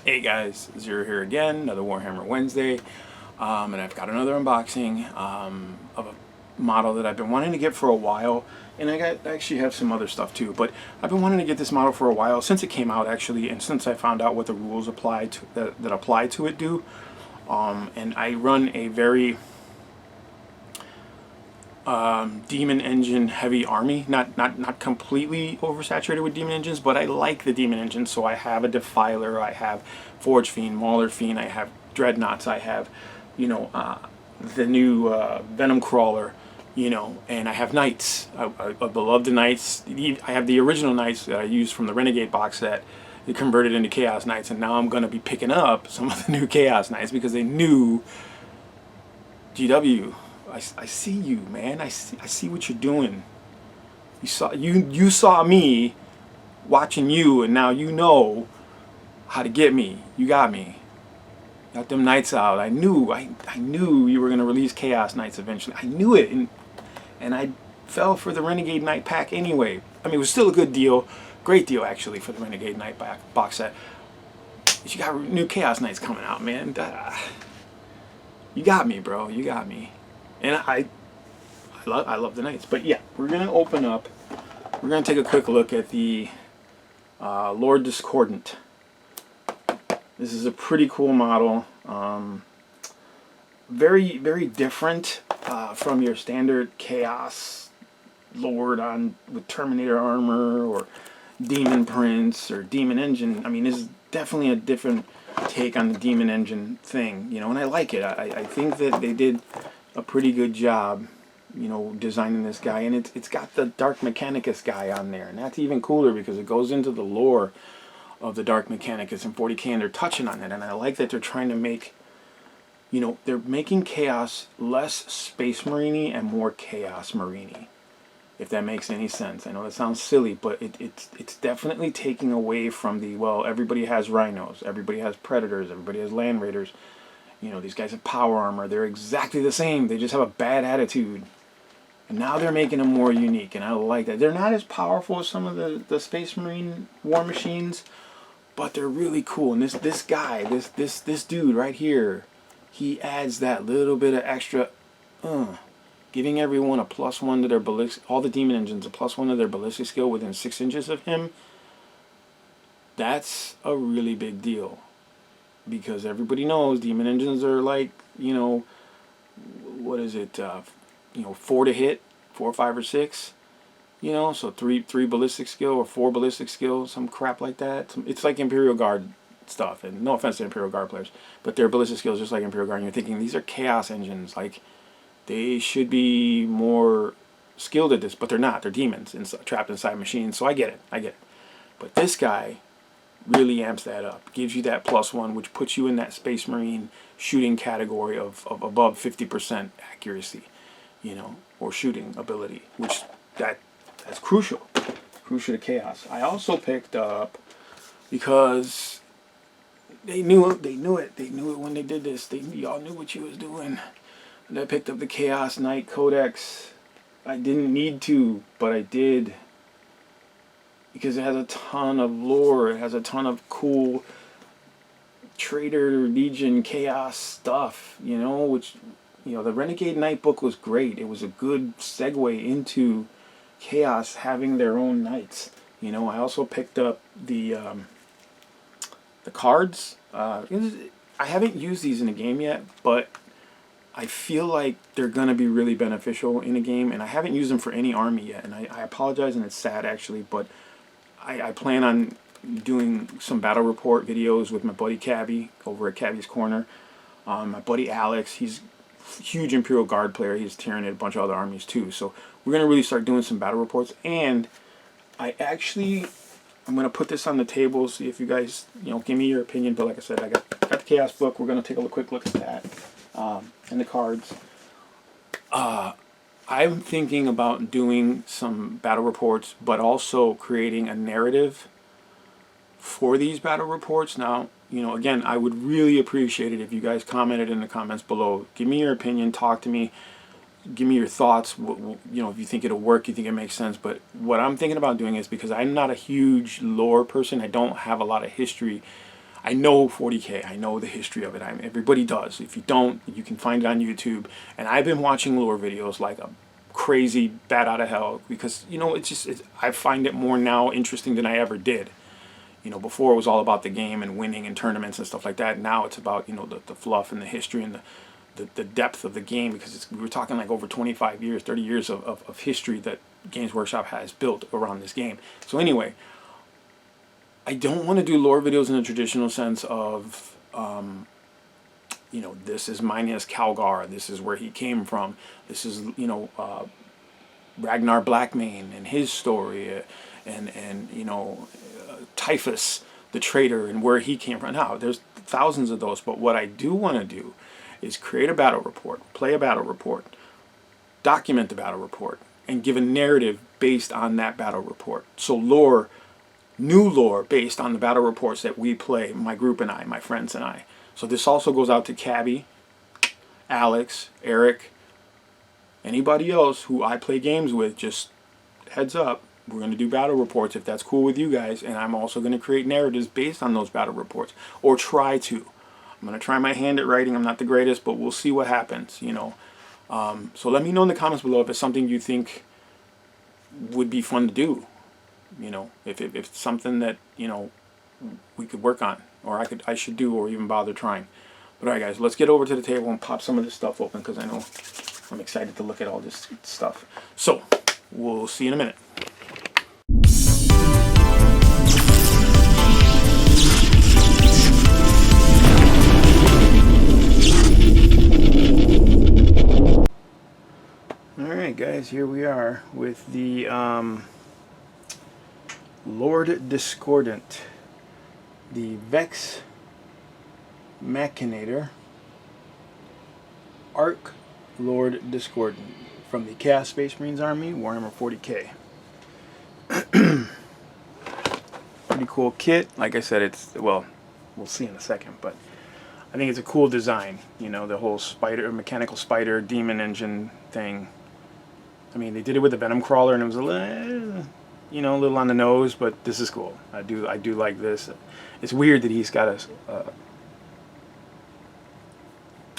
Hey guys, Zero here again, another Warhammer Wednesday, and I've got another unboxing of a model that I've been wanting to get for a while, and I actually have some other stuff too, but I've been wanting to get this model for a while, since it came out actually, and since I found out what the rules apply to that apply to it do, and I run a very demon engine heavy army, not completely oversaturated with demon engines, but I like the demon engines. So I have a Defiler, I have Forge Fiend, Mauler Fiend, I have Dreadnoughts, I have the new Venom Crawler, and I have Knights. I love the Knights. I have the original Knights that I used from the Renegade box set. They converted into Chaos Knights, and now I'm going to be picking up some of the new Chaos Knights because they knew GW. I see you, man. I see what you're doing. You saw me watching you, and now you know how to get me. You got me. Got them Knights out. I knew you were gonna release Chaos Knights eventually. I knew it, and I fell for the Renegade Knight pack anyway. I mean, it was still a good deal, great deal actually for the Renegade Knight box set. But you got new Chaos Knights coming out, man. You got me, bro. You got me. And I love the Knights. But yeah, we're going to open up. We're going to take a quick look at the Lord Discordant. This is a pretty cool model. Very, very different from your standard Chaos Lord with Terminator armor or Demon Prince or Demon Engine. I mean, this is definitely a different take on the Demon Engine thing, and I like it. I think that they did a pretty good job, designing this guy, and it's got the Dark Mechanicus guy on there, and that's even cooler because it goes into the lore of the Dark Mechanicus in 40k, and they're touching on it, and I like that they're trying to make, they're making Chaos less Space Marine-y and more Chaos Marine-y, if that makes any sense. I know that sounds silly, but it's definitely taking away from the, well, everybody has Rhinos, everybody has Predators, everybody has Land Raiders. These guys have power armor. They're exactly the same. They just have a bad attitude. And now they're making them more unique, and I like that. They're not as powerful as some of the Space Marine war machines, but they're really cool. And this guy, this dude right here, he adds that little bit of extra, giving everyone a +1 to their ballistic, all the demon engines a +1 to their ballistic skill within 6 inches of him. That's a really big deal. Because everybody knows demon engines are like, what is it, 4 to hit, 4, 5, or 6, so three ballistic skill or 4 ballistic skill, some crap like that. It's like Imperial Guard stuff, and no offense to Imperial Guard players, but their ballistic skills just like Imperial Guard, and you're thinking these are Chaos engines, like they should be more skilled at this, but they're not. They're demons trapped inside machines, so I get it. But this guy really amps that up, gives you that +1, which puts you in that Space Marine shooting category of above 50% accuracy, or shooting ability, which that's crucial to Chaos. I also picked up, because they knew it when they did this. Y'all knew what you was doing. And I picked up the Chaos Knight Codex. I didn't need to, but I did. Because it has a ton of lore, it has a ton of cool Traitor Legion Chaos stuff, which, the Renegade Knight book was great. It was a good segue into Chaos having their own knights. I also picked up the cards. I haven't used these in a game yet, but I feel like they're going to be really beneficial in a game, and I haven't used them for any army yet, and I apologize, and it's sad actually, but I plan on doing some battle report videos with my buddy Cabby over at Cabby's Corner. My buddy Alex, he's a huge Imperial Guard player. He's Tyranid, a bunch of other armies too. So we're going to really start doing some battle reports. And I'm going to put this on the table, see if you guys, give me your opinion. But like I said, I got the Chaos book. We're going to take a quick look at that and the cards. I'm thinking about doing some battle reports, but also creating a narrative for these battle reports. Now, again, I would really appreciate it if you guys commented in the comments below. Give me your opinion, talk to me, give me your thoughts, if you think it'll work, you think it makes sense. But what I'm thinking about doing is, because I'm not a huge lore person, I don't have a lot of history, I know 40K. I know the history of it. Everybody does. If you don't, you can find it on YouTube. And I've been watching lore videos like a crazy bat out of hell because, you know, I find it more now interesting than I ever did. You know, before it was all about the game and winning and tournaments and stuff like that. Now it's about, you know, the fluff and the history and the depth of the game, because we're talking like over 25 years, 30 years of history that Games Workshop has built around this game. So anyway, I don't want to do lore videos in the traditional sense of, you know, this is Minas Calgar, this is where he came from, this is, you know, Ragnar Blackmane and his story, and you know, Typhus, the traitor, and where he came from. Now, there's thousands of those, but what I do want to do is create a battle report, play a battle report, document the battle report, and give a narrative based on that battle report. So lore, new lore based on the battle reports that we play, my group and I, my friends and I. So this also goes out to Cabby, Alex, Eric, anybody else who I play games with. Just heads up, we're going to do battle reports if that's cool with you guys, and I'm also going to create narratives based on those battle reports, or try to. I'm going to try my hand at writing. I'm not the greatest, but we'll see what happens, you know. So let me know in the comments below if it's something you think would be fun to do. You know, if it's something that, you know, we could work on, or I should do, or even bother trying. But alright guys, let's get over to the table and pop some of this stuff open, because I know I'm excited to look at all this stuff. So, we'll see you in a minute. Alright guys, here we are with the Lord Discordant, the Vex Machinator, Arc Lord Discordant from the Chaos Space Marines Army, Warhammer 40K. Pretty cool kit. Like I said, it's, well, we'll see in a second, but I think it's a cool design. You know, the whole spider, mechanical spider, demon engine thing. I mean, they did it with the Venom Crawler, and it was a little, you know, a little on the nose, but this is cool. I do like this. It's weird that he's got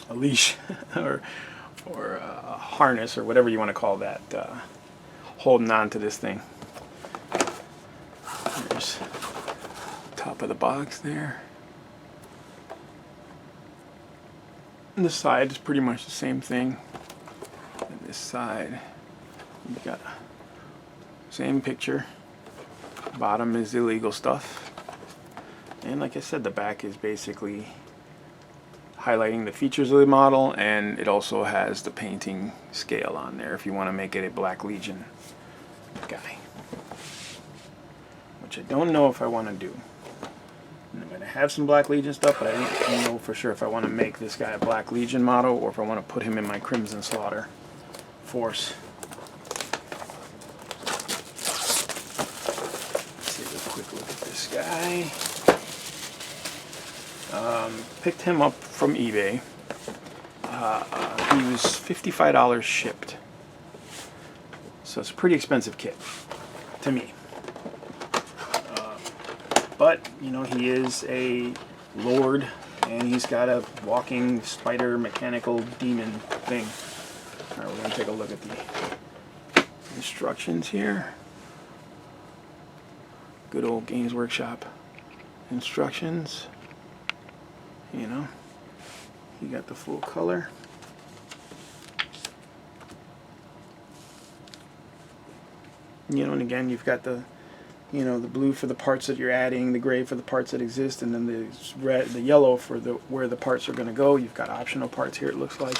a leash or a harness or whatever you want to call that, holding on to this thing. There's top of the box there. And the side is pretty much the same thing. And this side, you got same picture. Bottom is illegal stuff. And like I said, the back is basically highlighting the features of the model, and it also has the painting scale on there if you want to make it a Black Legion guy, which I don't know if I want to do. And I'm going to have some Black Legion stuff, but I don't know for sure if I want to make this guy a Black Legion model or if I want to put him in my Crimson Slaughter force. Let's take a quick look at this guy. Picked him up from eBay. He was $55 shipped. So it's a pretty expensive kit to me. But, you know, he is a lord, and he's got a walking spider mechanical demon thing. Alright, we're going to take a look at the instructions here. Good old Games Workshop instructions. You know, you got the full color. You know, and again, you've got the, you know, the blue for the parts that you're adding, the gray for the parts that exist, and then the red, the yellow for the where the parts are going to go. You've got optional parts here, it looks like.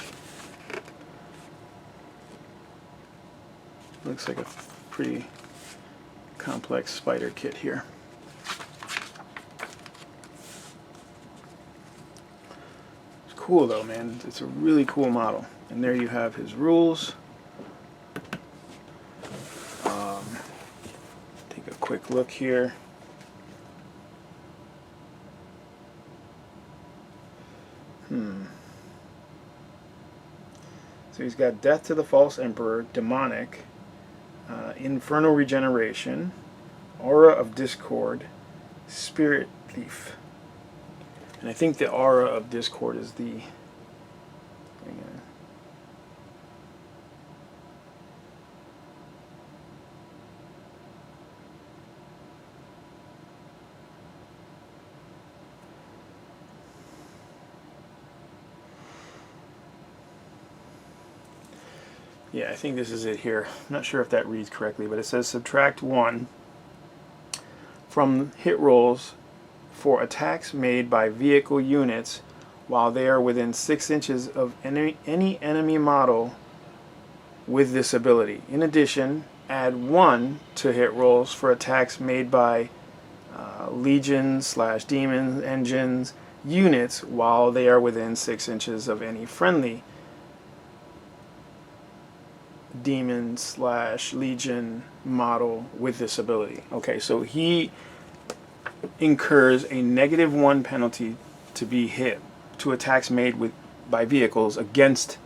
Looks like a pretty complex spider kit here. Cool though, man. It's a really cool model. And there you have his rules. Take a quick look here. So he's got Death to the False Emperor, Demonic, Infernal Regeneration, Aura of Discord, Spirit Thief. And I think the aura of Discord is the... Yeah, I think this is it here. I'm not sure if that reads correctly, but it says subtract 1 from hit rolls for attacks made by vehicle units while they are within 6 inches of any enemy model with this ability. In addition, add 1 to hit rolls for attacks made by legion/demon engines units while they are within 6 inches of any friendly demon/legion model with this ability. Okay, so he incurs a -1 penalty to be hit to attacks made by vehicles against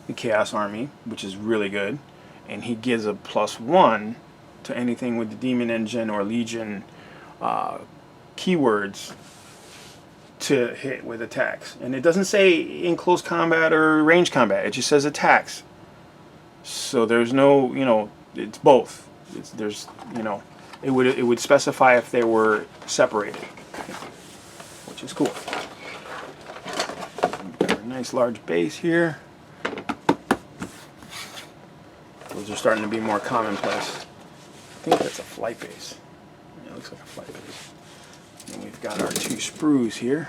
the Chaos Army, which is really good, and he gives a +1 to anything with the demon engine or legion keywords to hit with attacks. And it doesn't say in close combat or range combat, it just says attacks. So there's no, it's both. There's, it would specify if they were separated, which is cool. We've got a nice large base here. Those are starting to be more commonplace. I think that's a flight base. Yeah, it looks like a flight base. And we've got our 2 sprues here.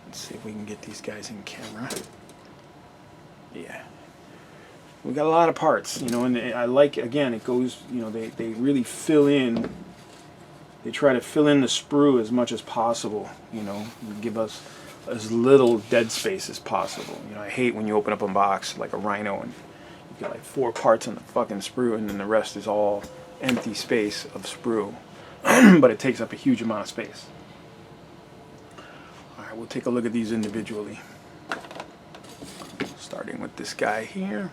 Let's see if we can get these guys in camera. Yeah. We got a lot of parts, and I like, again, it goes, they really fill in, they try to fill in the sprue as much as possible, give us as little dead space as possible. I hate when you open up a box like a Rhino and you get like 4 parts on the fucking sprue and then the rest is all empty space of sprue, but it takes up a huge amount of space. Alright, we'll take a look at these individually. Starting with this guy here.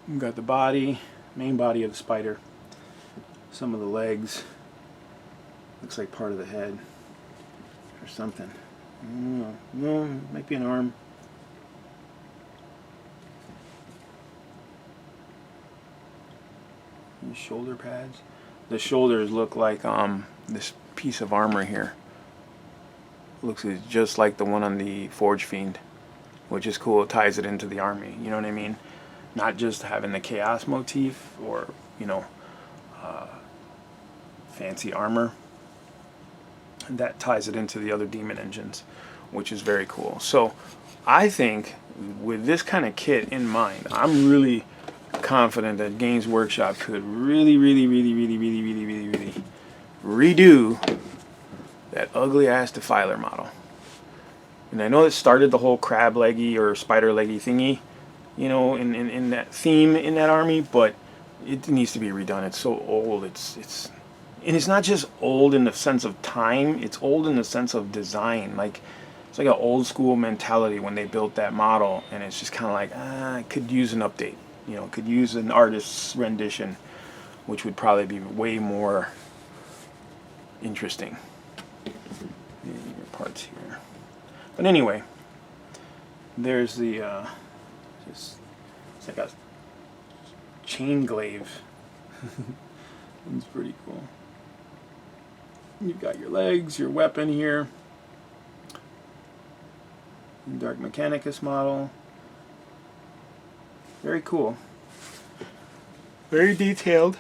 We've got the body, main body of the spider, some of the legs, looks like part of the head or something. No, might be an arm. And shoulder pads. The shoulders look like this piece of armor here. Looks just like the one on the Forge Fiend, which is cool. It ties it into the army, you know what I mean? Not just having the chaos motif or, fancy armor. And that ties it into the other demon engines, which is very cool. So I think with this kind of kit in mind, I'm really confident that Games Workshop could really redo that ugly ass Defiler model. And I know it started the whole crab leggy or spider leggy thingy, in that theme in that army, but it needs to be redone. It's so old. And it's not just old in the sense of time, it's old in the sense of design. Like, it's like an old school mentality when they built that model, and it's just kind of like, it could use an update. Could use an artist's rendition, which would probably be way more interesting. Your parts here. But anyway, there's the it's like a chain glaive. It's pretty cool. You've got your legs, your weapon here. Dark Mechanicus model. Very cool. Very detailed.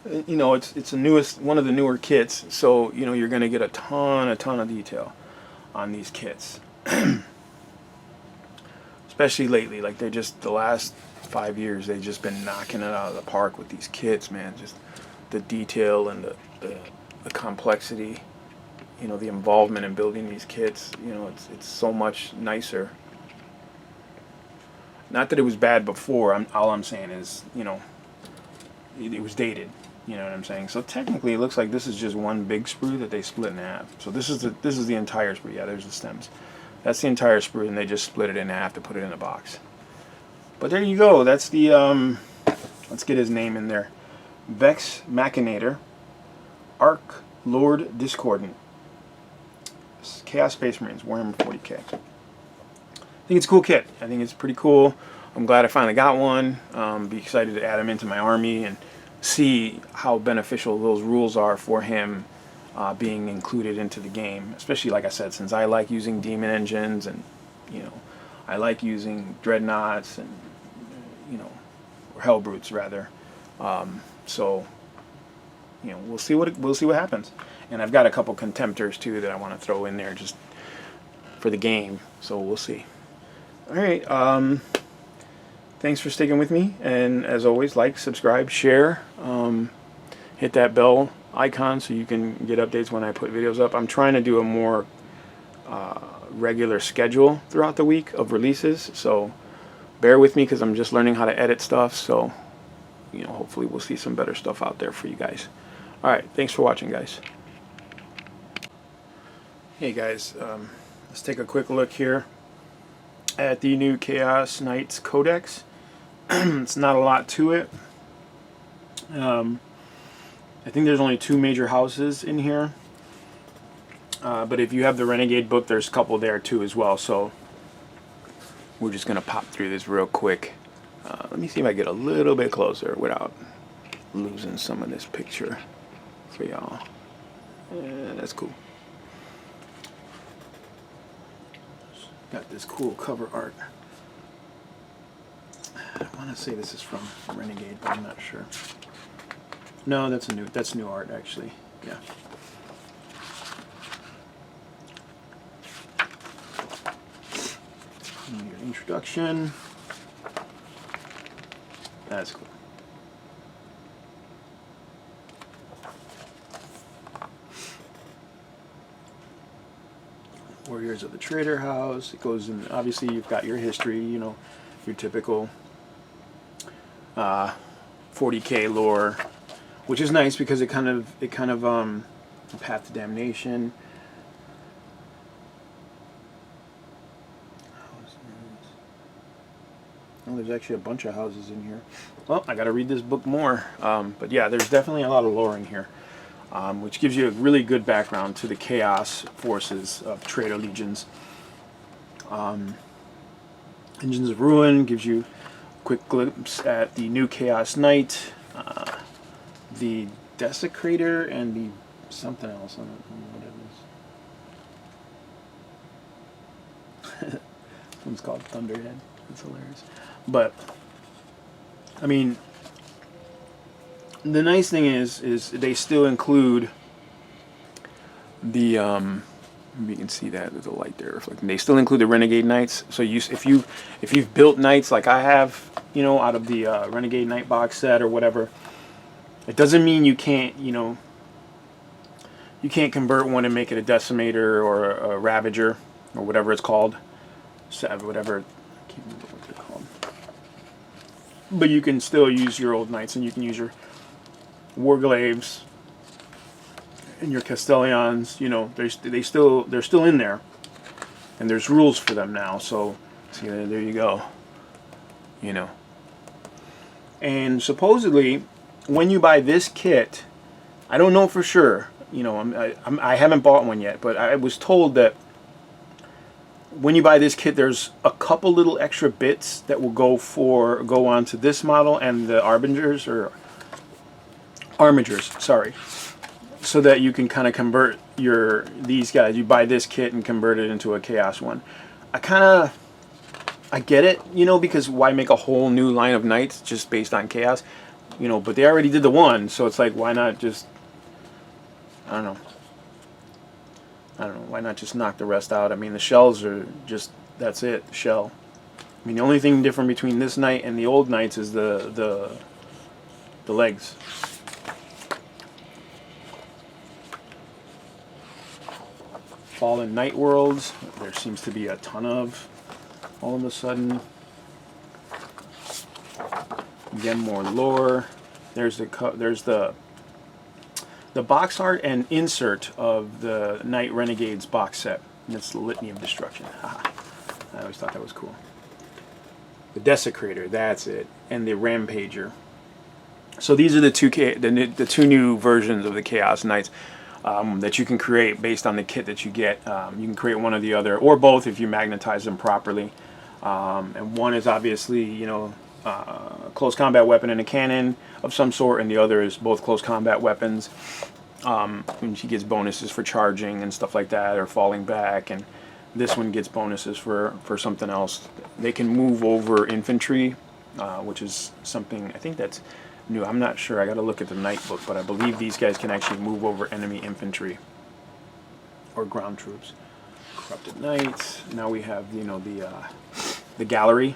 It's one of the newer kits, so you're going to get a ton of detail on these kits. Especially lately, like they're just the last 5 years, they've just been knocking it out of the park with these kits, man. Just the detail and the complexity, the involvement in building these kits. It's so much nicer. Not that it was bad before. All I'm saying is, it was dated. You know what I'm saying? So technically, it looks like this is just one big sprue that they split in half. So this is the entire sprue. Yeah, there's the stems. That's the entire sprue, and they just split it in half to put it in a box. But there you go. That's the let's get his name in there. Vex Machinator, Arc Lord Discordant, Chaos Space Marines, Warhammer 40k. I think it's a cool kit. I think it's pretty cool. I'm glad I finally got one. Be excited to add him into my army and see how beneficial those rules are for him being included into the game. Especially, like I said, since I like using demon engines, and I like using dreadnoughts, and or hellbrutes rather. So we'll see what happens. And I've got a couple contemptors too that I want to throw in there just for the game. So we'll see. All right. Thanks for sticking with me, and as always, like, subscribe, share, hit that bell icon so you can get updates when I put videos up. I'm trying to do a more regular schedule throughout the week of releases, so bear with me because I'm just learning how to edit stuff. So hopefully we'll see some better stuff out there for you guys. All right, thanks for watching, guys. Hey guys, let's take a quick look here at the new Chaos Knights Codex. It's not a lot to it. I think there's only 2 major houses in here. But if you have the Renegade book, there's a couple there too as well. So we're just going to pop through this real quick. Let me see if I get a little bit closer without losing some of this picture for y'all. That's cool. Got this cool cover art. I want to say this is from Renegade, but I'm not sure. No, that's new art actually. Yeah. And your introduction. That's cool. Warriors of the Trader House. It goes in. Obviously, you've got your history. Your typical 40k lore, which is nice because it kind of Path to Damnation. Oh, there's actually a bunch of houses in here. Well, I got to read this book more. But yeah, there's definitely a lot of lore in here, which gives you a really good background to the chaos forces of Trader Legions. Engines of Ruin gives you a quick glimpse at the new Chaos Knight, the Desecrator, and the something else. I don't know what it is. This one's called Thunderhead. That's hilarious. But I mean, the nice thing is they still include the you can see that there's a light there reflecting. They still include the Renegade Knights. So if you've built Knights like I have, out of the Renegade Knight box set or whatever, it doesn't mean you can't you can't convert one and make it a Decimator or a Ravager or whatever it's called. Whatever, I can't remember what they're called. But you can still use your old Knights, and you can use your Warglaves and your Castellions. They're still in there, and there's rules for them now. So see, there you go. And supposedly, when you buy this kit, I don't know for sure. I haven't bought one yet, but I was told that when you buy this kit, there's a couple little extra bits that will go onto this model and the Armigers, sorry, so that you can kind of convert these guys. You buy this kit and convert it into a Chaos one. I get it, because why make a whole new line of Knights just based on Chaos, but they already did the one, so it's like, why not just, I don't know, why not just knock the rest out? I mean, the shells are just, that's it, shell. I mean, the only thing different between this Knight and the old Knights is the legs. Fallen Night Worlds, there seems to be a ton of, all of a sudden. Again, more lore. There's the box art and insert of the Knight Renegades box set, And it's the Litany of Destruction. Haha. I always thought that was cool. The Desecrator, that's it. And the Rampager. So these are the two new versions of the Chaos Knights that you can create based on the kit that you get. You can create one or the other, or both if you magnetize them properly. And one is obviously, you know, close combat weapon and a cannon of some sort, and the other is both close combat weapons. And she gets bonuses for charging and stuff like that, or falling back, and this one gets bonuses for something else. They can move over infantry, which is something I think that's new. I'm not sure. I got to look at the Knight book, but I believe these guys can actually move over enemy infantry or ground troops. Corrupted Knights. Now we have, you know, the gallery,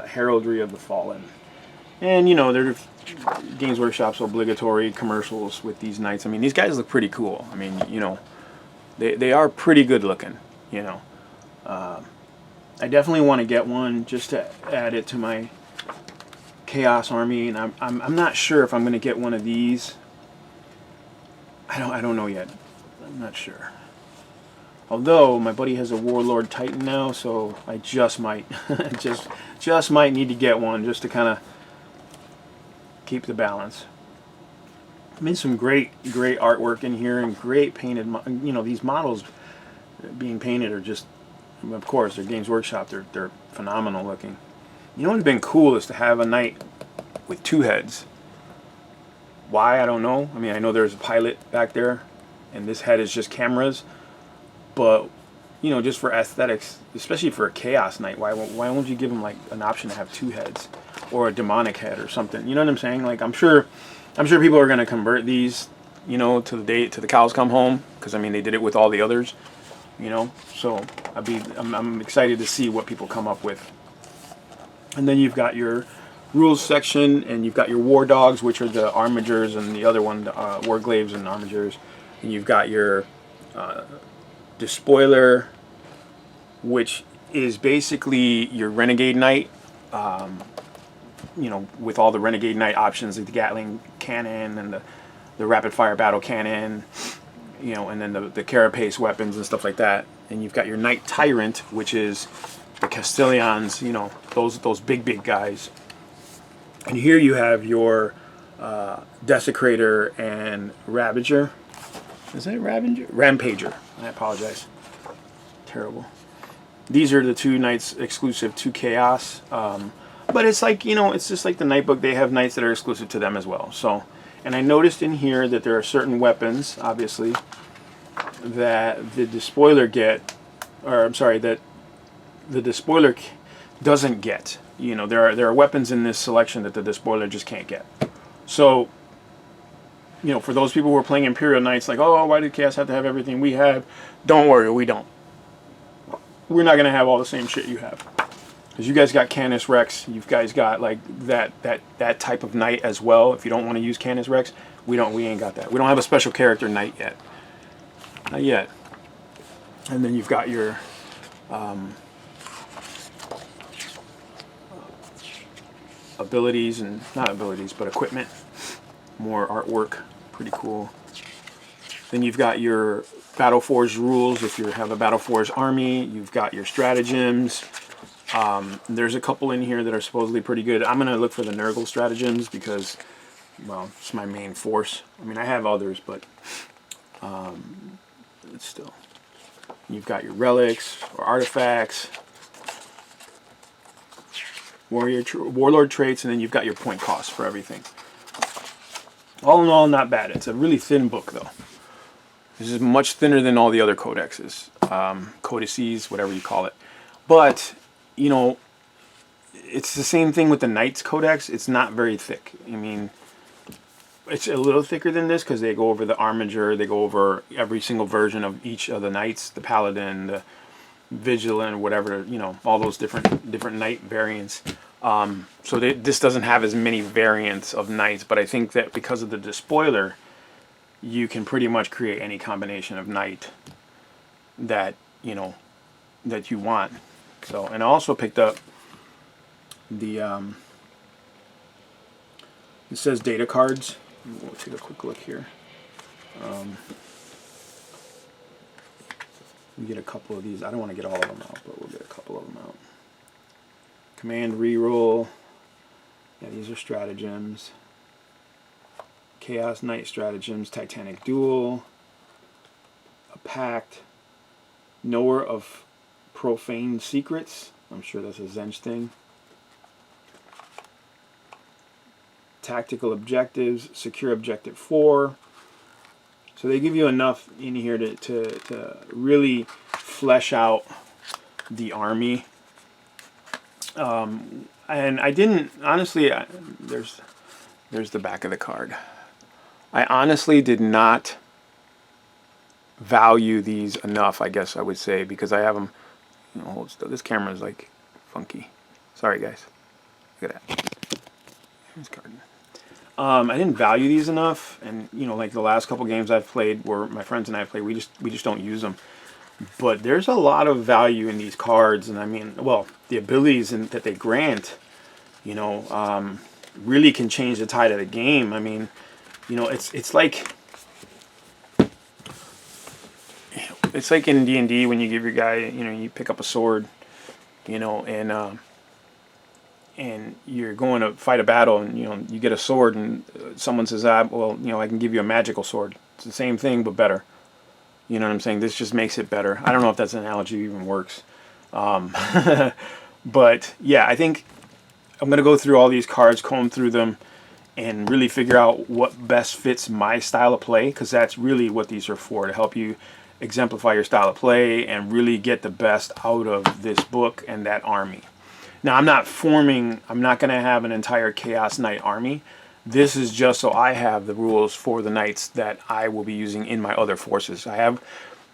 heraldry of the fallen, and you know, they're Games Workshop's obligatory commercials with these knights. I mean, these guys look pretty cool. I mean, you know, they are pretty good looking. You know, I definitely want to get one just to add it to my Chaos army, and I'm not sure if I'm going to get one of these. I don't know yet. I'm not sure. Although my buddy has a Warlord Titan now, so I just might just might need to get one just to kind of keep the balance. I mean, some great artwork in here, and great painted. You know, these models being painted are just, of course, they're Games Workshop. They're phenomenal looking. You know what would have been cool is to have a knight with two heads. Why, I don't know. I mean, I know there's a pilot back there, and this head is just cameras. But, you know, just for aesthetics, especially for a Chaos Knight, why won't you give him like an option to have two heads, or a demonic head or something? You know what I'm saying? Like, I'm sure people are going to convert these, you know, to the cows come home, because I mean they did it with all the others, you know. So I'm excited to see what people come up with. And then you've got your rules section, and you've got your war dogs, which are the armigers, and the other one, warglaves and armigers. And you've got your Despoiler, which is basically your Renegade Knight, you know, with all the Renegade Knight options, like the Gatling cannon and the rapid fire battle cannon, you know, and then the carapace weapons and stuff like that. And you've got your Knight Tyrant, which is the Castellans, you know, those big guys. And here you have your Desecrator and Ravager. Is that Ravager? Rampager. I apologize. Terrible. These are the two knights exclusive to Chaos. But it's like, you know, it's just like the Knight book. They have knights that are exclusive to them as well. So, and I noticed in here that there are certain weapons, obviously, that the Despoiler get, or I'm sorry, that the Despoiler doesn't get. You know, there are weapons in this selection that the Despoiler just can't get. So, you know, for those people who are playing Imperial Knights, like, oh, why did Chaos have to have everything we have? Don't worry, we don't. We're not going to have all the same shit you have. Because you guys got Canis Rex, you guys got, like, that type of knight as well. If you don't want to use Canis Rex, we ain't got that. We don't have a special character knight yet. Not yet. And then you've got your abilities, and not abilities, but equipment. More artwork. Pretty cool. Then you've got your Battleforged rules. If you have a Battleforged army, you've got your stratagems. There's a couple in here that are supposedly pretty good. I'm going to look for the Nurgle stratagems because, well, it's my main force. I mean, I have others, but it's still. You've got your relics or artifacts, warlord traits, and then you've got your point costs for everything. All in all, not bad. It's a really thin book, though. This is much thinner than all the other codexes, codices, whatever you call it. But, you know, it's the same thing with the Knights Codex. It's not very thick. I mean, it's a little thicker than this because they go over the Armiger. They go over every single version of each of the Knights, the Paladin, the Vigilant, whatever, you know, all those different Knight variants. So this doesn't have as many variants of knights, but I think that because of the Despoiler, you can pretty much create any combination of knight that, you know, that you want. So, and I also picked up the, it says data cards. We'll take a quick look here. We get a couple of these. I don't want to get all of them out, but we'll get a couple of them out. Command reroll. Yeah, these are stratagems. Chaos Knight stratagems. Titanic Duel. A Pact. Knower of Profane Secrets. I'm sure that's a Zench thing. Tactical Objectives. Secure Objective 4. So they give you enough in here to really flesh out the army. And I didn't, honestly, there's the back of the card. I honestly did not value these enough, I guess I would say, because I have them, you know, hold still. This camera is like funky. Sorry guys. Look at that. Here's card. I didn't value these enough, and you know, like the last couple games I've played, where my friends and I played, we just don't use them. But there's a lot of value in these cards, and I mean, well, the abilities that they grant, you know, really can change the tide of the game. I mean, you know, it's like in D&D when you give your guy, you know, you pick up a sword, you know, and you're going to fight a battle, and you know, you get a sword, and someone says, well, you know, I can give you a magical sword. It's the same thing but better. You know what I'm saying? This just makes it better. I don't know if that's an analogy even works. But yeah, I think I'm going to go through all these cards, comb through them, and really figure out what best fits my style of play, because that's really what these are for, to help you exemplify your style of play and really get the best out of this book and that army. Now, I'm not going to have an entire Chaos Knight army. This is just so I have the rules for the knights that I will be using in my other forces. I have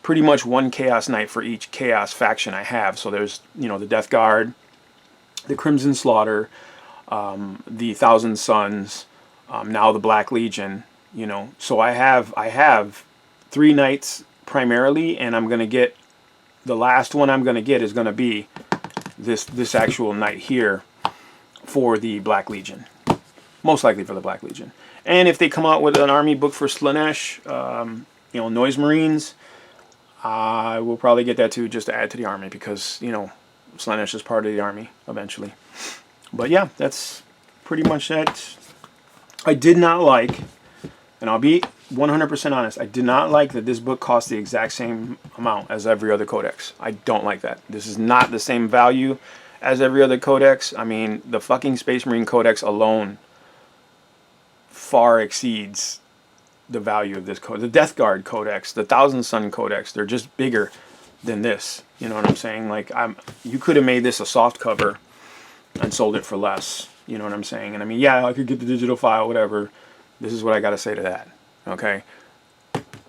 pretty much one Chaos Knight for each Chaos faction I have. So there's, you know, the Death Guard, the Crimson Slaughter, the Thousand Sons, now the Black Legion, you know. So I have 3 knights primarily, and I'm going to get, the last one I'm going to get is going to be this actual knight here for the Black Legion. Most likely for the Black Legion. And if they come out with an army book for Slaanesh, you know, Noise Marines, I will probably get that too, just to add to the army, because, you know, Slaanesh is part of the army eventually. But yeah, that's pretty much that. I did not like, and I'll be 100% honest, I did not like that this book cost the exact same amount as every other codex. I don't like that. This is not the same value as every other codex. I mean, the fucking Space Marine Codex alone far exceeds the value of this codex. The Death Guard Codex, the Thousand Sun Codex, they're just bigger than this. You know what I'm saying? Like, you could have made this a soft cover and sold it for less. You know what I'm saying? And I mean, yeah, I could get the digital file, whatever. This is what I got to say to that. Okay?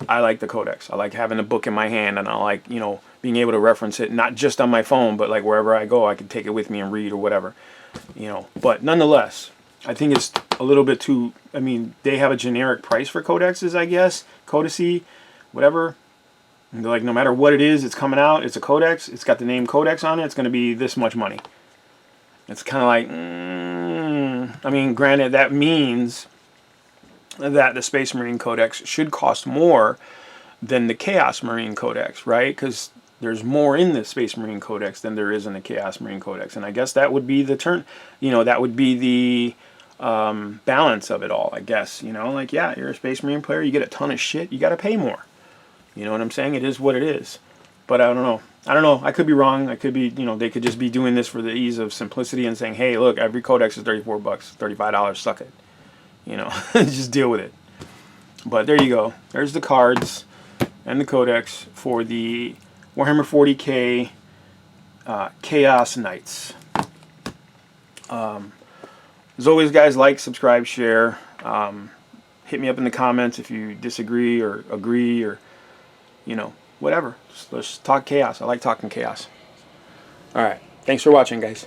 I like the codex. I like having the book in my hand, and I like, you know, being able to reference it, not just on my phone, but like wherever I go, I can take it with me and read or whatever. You know, but nonetheless, I think it's a little bit too, I mean, they have a generic price for codexes, I guess. Codicy, whatever. And they're like, no matter what it is, it's coming out, it's a codex, it's got the name codex on it, it's going to be this much money. It's kind of like, I mean, granted, that means that the Space Marine Codex should cost more than the Chaos Marine Codex, right? Because there's more in the Space Marine Codex than there is in the Chaos Marine Codex. And I guess that would be the turn, you know, that would be the balance of it all, I guess. You know, like, yeah, you're a Space Marine player, you get a ton of shit, you got to pay more. You know what I'm saying? It is what it is. But I don't know. I could be wrong. I could be, you know, they could just be doing this for the ease of simplicity and saying, hey, look, every codex is $34, $35, suck it. You know, just deal with it. But there you go. There's the cards and the codex for the Warhammer 40k Chaos Knights. As always, guys, like, subscribe, share. Hit me up in the comments if you disagree or agree or, you know, whatever. Let's talk chaos. I like talking chaos. All right. Thanks for watching, guys.